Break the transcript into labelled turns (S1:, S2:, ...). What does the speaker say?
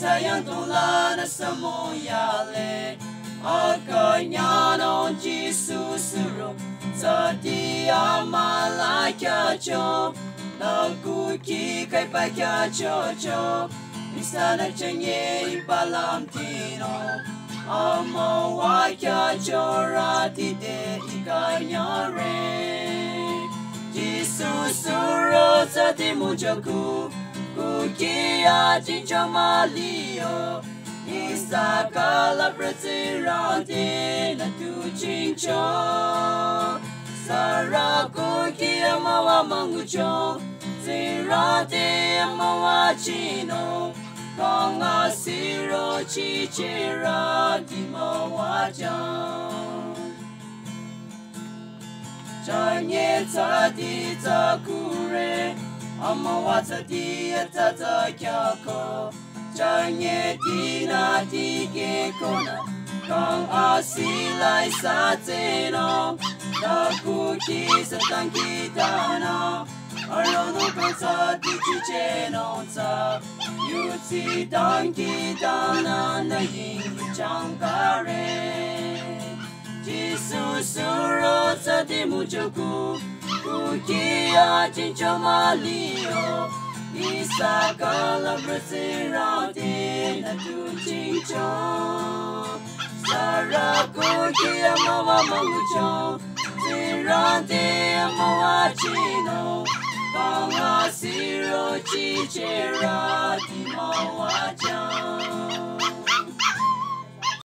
S1: sayang tula na samoyale akanya Jesus suro sa dia malakya cho na kuki kai pa kya cho misana chenye ipalam tino amo wa kya chora ti de ikanya re Jesus suro sa ti mujaku kuki a jincho malio Isakala pretirante na tu chincho Saraku kia mawa mangucho Zirante mawa chino Konga siro chichira di mawa jang Chanye tati takure Amawa tati atata kyako Chanye tina tike kona Kong asilai sateno Nakuki satang kitana Arono konsa dichicheno tsa Yutsi tang kitana na yin chankare Jesus suro sa timuchoku Kuki a chincho malio Isakala pretirante na tu chincho Saraku kia mawa mangucho Tirante mawa chino Konga siro chichera di mawa chan